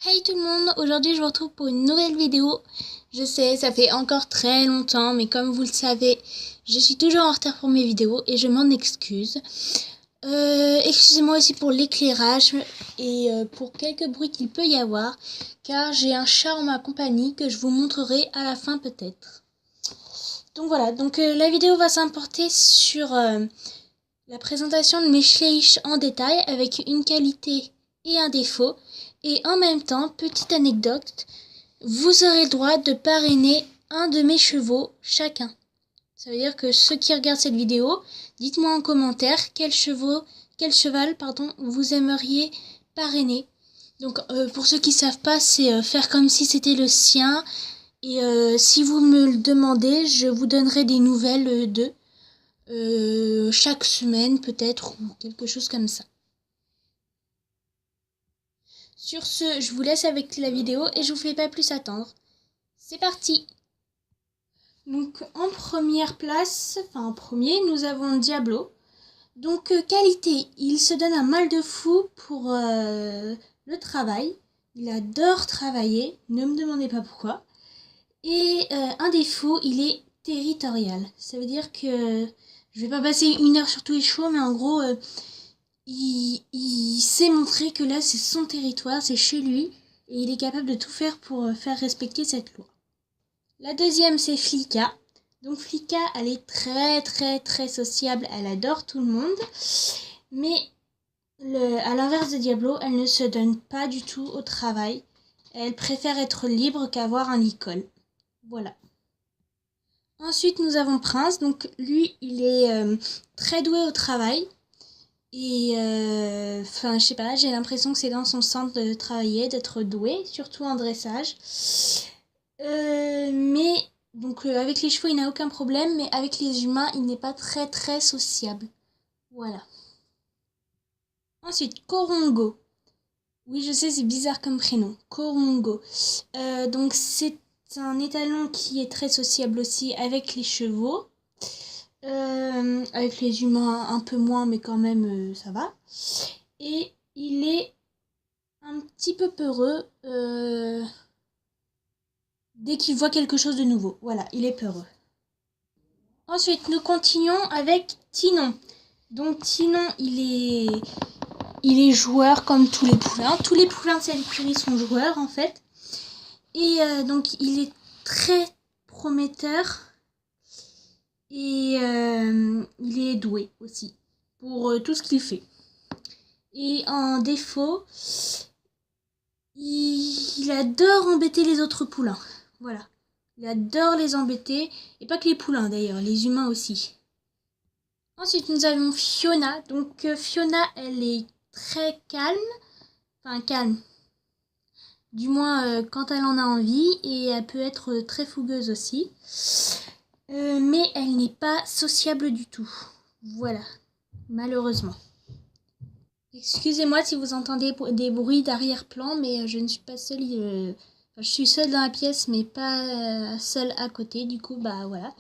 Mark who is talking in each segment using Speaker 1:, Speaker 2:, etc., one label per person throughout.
Speaker 1: Hey tout le monde, aujourd'hui je vous retrouve pour une nouvelle vidéo. Je sais, ça fait encore très longtemps, mais comme vous le savez, je suis toujours en retard pour mes vidéos et je m'en excuse. Excusez-moi aussi pour l'éclairage et pour quelques bruits qu'il peut y avoir, car j'ai un chat en ma compagnie que je vous montrerai à la fin peut-être. Donc voilà, la vidéo va s'importer sur la présentation de mes schleich en détail avec une qualité et un défaut. Et en même temps, petite anecdote, vous aurez le droit de parrainer un de mes chevaux chacun. Ça veut dire que ceux qui regardent cette vidéo, dites-moi en commentaire quel cheval vous aimeriez parrainer. Donc pour ceux qui savent pas, c'est faire comme si c'était le sien. Et si vous me le demandez, je vous donnerai des nouvelles d'eux. Chaque semaine peut-être ou quelque chose comme ça. Sur ce, je vous laisse avec la vidéo et je vous fais pas plus attendre. C'est parti! Donc en première place, en premier, nous avons Diablo. Donc qualité, il se donne un mal de fou pour le travail. Il adore travailler, ne me demandez pas pourquoi. Et un défaut, il est territorial. Ça veut dire que je vais pas passer 1 heure sur tous les chevaux, mais en gros, il sait montrer que là c'est son territoire, c'est chez lui, et il est capable de tout faire pour faire respecter cette loi. La deuxième c'est Flicka. Donc Flicka, elle est très très très sociable, elle adore tout le monde, mais à l'inverse de Diablo, elle ne se donne pas du tout au travail. Elle préfère être libre qu'avoir un licol. Voilà. Ensuite nous avons Prince, donc lui il est très doué au travail. Et je sais pas, j'ai l'impression que c'est dans son centre de travailler, d'être doué, surtout en dressage. Avec les chevaux, il n'a aucun problème, mais avec les humains, il n'est pas très très sociable. Voilà. Ensuite, Korongo. Oui, je sais, c'est bizarre comme prénom. Korongo. Donc c'est un étalon qui est très sociable aussi avec les chevaux. Avec les humains un peu moins, mais quand même ça va. Et il est un petit peu peureux dès qu'il voit quelque chose de nouveau. Voilà, il est peureux. Ensuite, nous continuons avec Tinon. Donc Tinon, il est joueur comme tous les poulains. Tous les poulains de cette écurie sont joueurs en fait. Et donc il est très prometteur. Et il est doué aussi pour tout ce qu'il fait. Et en défaut, il adore embêter les autres poulains. Voilà. Il adore les embêter. Et pas que les poulains d'ailleurs, les humains aussi. Ensuite, nous avons Fiona. Donc Fiona, elle est très calme. Enfin, calme. Du moins quand elle en a envie. Et elle peut être très fougueuse aussi. Mais elle n'est pas sociable du tout. Voilà. Malheureusement. Excusez-moi si vous entendez des bruits d'arrière-plan, mais je ne suis pas seule. Je suis seule dans la pièce, mais pas seule à côté. Du coup, bah voilà.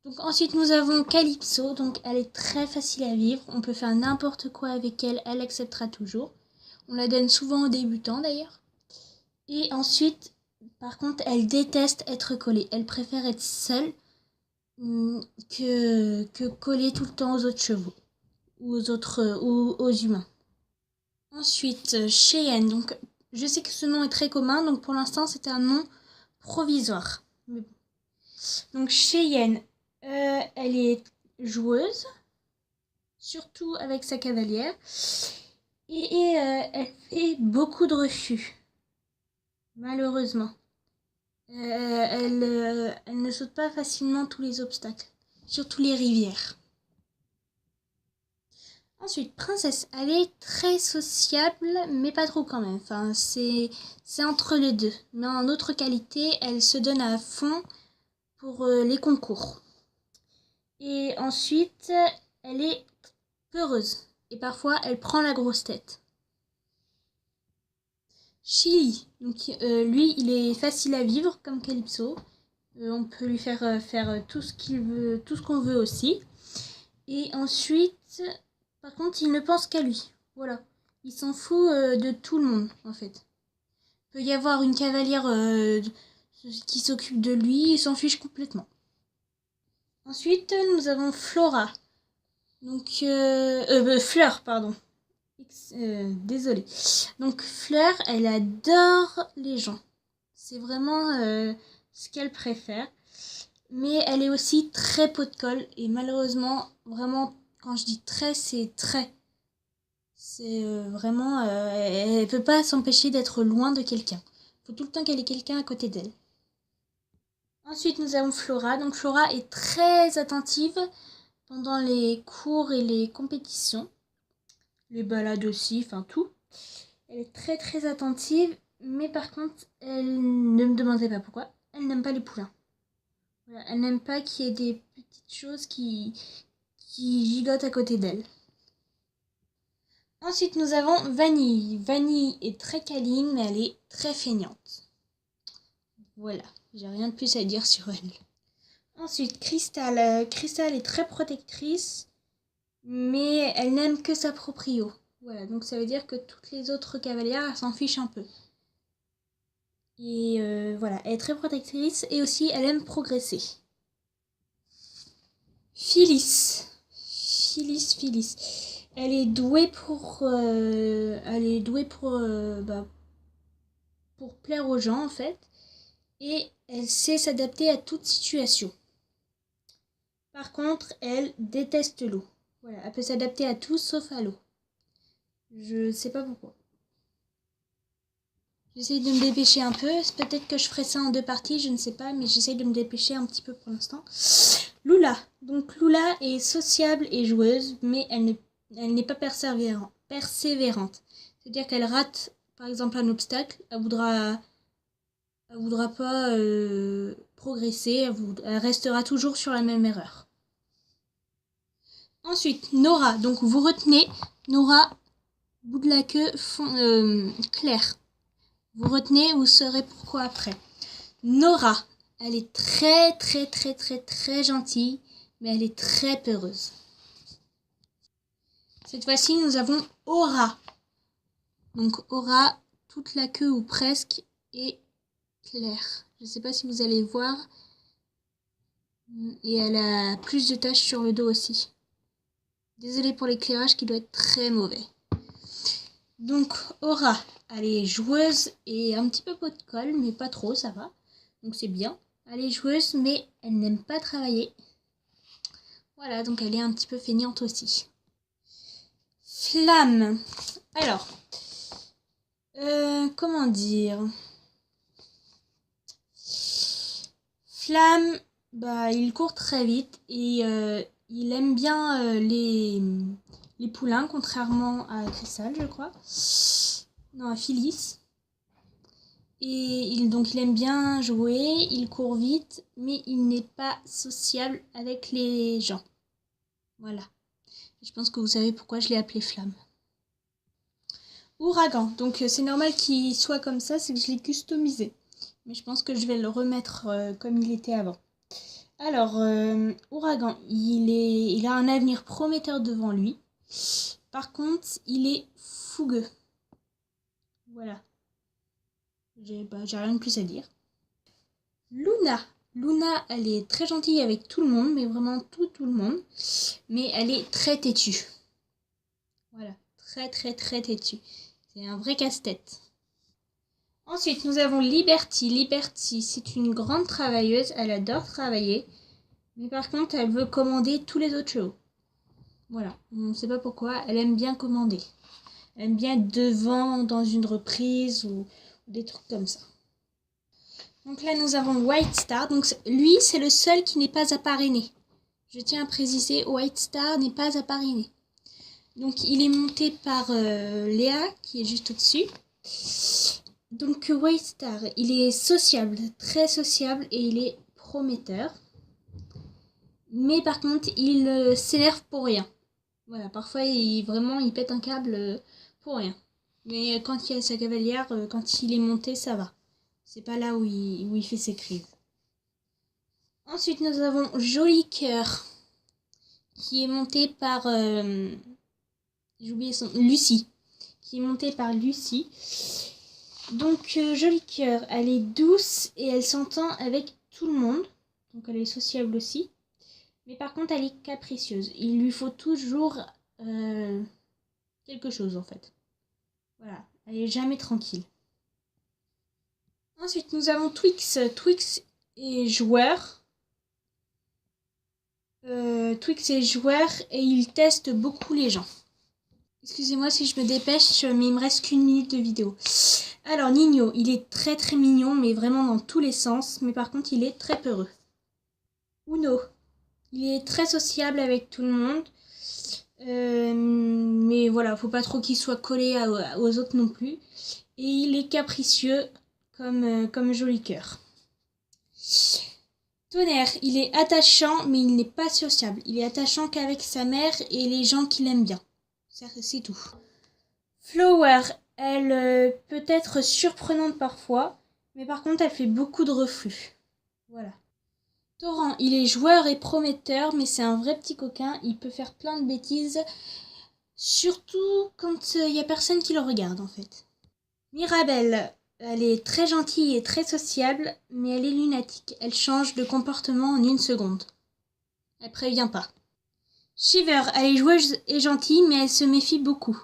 Speaker 1: Donc ensuite, nous avons Calypso. Donc elle est très facile à vivre. On peut faire n'importe quoi avec elle. Elle acceptera toujours. On la donne souvent aux débutants d'ailleurs. Et ensuite, par contre, elle déteste être collée. Elle préfère être seule que collée tout le temps aux autres chevaux ou aux humains. Ensuite, Cheyenne. Donc, je sais que ce nom est très commun, donc pour l'instant, c'est un nom provisoire. Donc, Cheyenne, elle est joueuse, surtout avec sa cavalière, et elle fait beaucoup de refus, malheureusement. Elle ne saute pas facilement tous les obstacles, surtout les rivières. Ensuite, Princesse, elle est très sociable, mais pas trop quand même. Enfin, c'est entre les deux. Mais en autre qualité, elle se donne à fond pour les concours. Et ensuite, elle est peureuse. Et parfois, elle prend la grosse tête. Chili, donc lui, il est facile à vivre comme Calypso. On peut lui faire faire tout ce qu'il veut, tout ce qu'on veut aussi. Et ensuite, par contre, il ne pense qu'à lui. Voilà. Il s'en fout de tout le monde, en fait. peut y avoir une cavalière qui s'occupe de lui et s'en fiche complètement. Ensuite, nous avons Flora. Donc, Fleur, pardon. Désolée. Donc, Fleur, elle adore les gens. C'est vraiment ce qu'elle préfère. Mais elle est aussi très pot de colle. Et malheureusement, vraiment, quand je dis très, c'est très. C'est vraiment... elle peut pas s'empêcher d'être loin de quelqu'un. Il faut tout le temps qu'elle ait quelqu'un à côté d'elle. Ensuite, nous avons Flora. Donc, Flora est très attentive pendant les cours et les compétitions. Les balades aussi, enfin tout. Elle est très très attentive. Mais par contre, elle ne me demandait pas pourquoi. Elle n'aime pas les poulains. Voilà, elle n'aime pas qu'il y ait des petites choses qui gigotent à côté d'elle. Ensuite, nous avons Vanille. Vanille est très câline, mais elle est très feignante. Voilà, j'ai rien de plus à dire sur elle. Ensuite, Crystal. Crystal est très protectrice, mais elle n'aime que sa proprio. Voilà, donc ça veut dire que toutes les autres cavalières s'en fichent un peu. Et voilà, elle est très protectrice et aussi elle aime progresser. Phyllis. Phyllis. Elle est douée pour pour plaire aux gens en fait. Et elle sait s'adapter à toute situation. Par contre, elle déteste l'eau. Voilà, elle peut s'adapter à tout sauf à l'eau. Je sais pas pourquoi. J'essaye de me dépêcher un peu. Peut-être que je ferai ça en 2 parties, je ne sais pas, mais j'essaye de me dépêcher un petit peu pour l'instant. Lula. Donc Lula est sociable et joueuse, mais elle n'est pas persévérante. C'est-à-dire qu'elle rate, par exemple, un obstacle, elle voudra pas progresser, elle restera toujours sur la même erreur. Ensuite, Nora. Donc vous retenez Nora, bout de la queue claire. Vous retenez, vous saurez pourquoi après. Nora, elle est très très très très très gentille, mais elle est très peureuse. Cette fois-ci, nous avons Aura. Donc Aura, toute la queue ou presque est claire. Je ne sais pas si vous allez voir. Et elle a plus de taches sur le dos aussi. Désolée pour l'éclairage qui doit être très mauvais. Donc Aura, elle est joueuse et un petit peu pot de colle, mais pas trop, ça va. Donc c'est bien. Elle est joueuse, mais elle n'aime pas travailler. Voilà, donc elle est un petit peu feignante aussi. Flamme. Alors, comment dire? Flamme, il court très vite et il aime bien les poulains, contrairement à Crystal, je crois. Non, à Phyllis. Et donc il aime bien jouer, il court vite, mais il n'est pas sociable avec les gens. Voilà. Je pense que vous savez pourquoi je l'ai appelé Flamme. Ouragan. Donc c'est normal qu'il soit comme ça, c'est que je l'ai customisé. Mais je pense que je vais le remettre comme il était avant. Alors, Ouragan, il a un avenir prometteur devant lui. Par contre, il est fougueux. Voilà. J'ai rien de plus à dire. Luna. Luna, elle est très gentille avec tout le monde, mais vraiment tout le monde. Mais elle est très têtue. Voilà, très très très têtue. C'est un vrai casse-tête. Ensuite, nous avons Liberty. Liberty, c'est une grande travailleuse. Elle adore travailler. Mais par contre, elle veut commander tous les autres chevaux. Voilà, on ne sait pas pourquoi. Elle aime bien commander. Elle aime bien être devant dans une reprise ou des trucs comme ça. Donc là, nous avons White Star. Donc lui, c'est le seul qui n'est pas à parrainer. Je tiens à préciser, White Star n'est pas à parrainer. Donc il est monté par Léa, qui est juste au-dessus. Donc White Star, il est sociable, très sociable et il est prometteur. Mais par contre, il s'énerve pour rien. Voilà, parfois il pète un câble pour rien. Mais quand il y a sa cavalière, quand il est monté, ça va. C'est pas là où il fait ses crises. Ensuite, nous avons Joli Cœur, qui est monté par... j'ai oublié son... Lucie. Qui est montée par Lucie. Donc Joli Cœur, elle est douce et elle s'entend avec tout le monde. Donc elle est sociable aussi. Mais par contre, elle est capricieuse. Il lui faut toujours quelque chose en fait. Voilà, elle est jamais tranquille. Ensuite, nous avons Twix. Twix est joueur. Twix est joueur et il teste beaucoup les gens. Excusez-moi si je me dépêche, mais il me reste qu'une minute de vidéo. Alors, Nino, il est très très mignon, mais vraiment dans tous les sens. Mais par contre, il est très peureux. Uno, il est très sociable avec tout le monde. Mais voilà, faut pas trop qu'il soit collé aux autres non plus. Et il est capricieux comme Joli Cœur. Tonnerre, il est attachant, mais il n'est pas sociable. Il est attachant qu'avec sa mère et les gens qui l'aiment bien. C'est tout. Flower, elle peut être surprenante parfois, mais par contre, elle fait beaucoup de reflux. Voilà. Torrent, il est joueur et prometteur, mais c'est un vrai petit coquin. Il peut faire plein de bêtises, surtout quand il n'y a personne qui le regarde, en fait. Mirabelle, elle est très gentille et très sociable, mais elle est lunatique. Elle change de comportement en une seconde. Elle prévient pas. Shiver, elle est joueuse et gentille, mais elle se méfie beaucoup.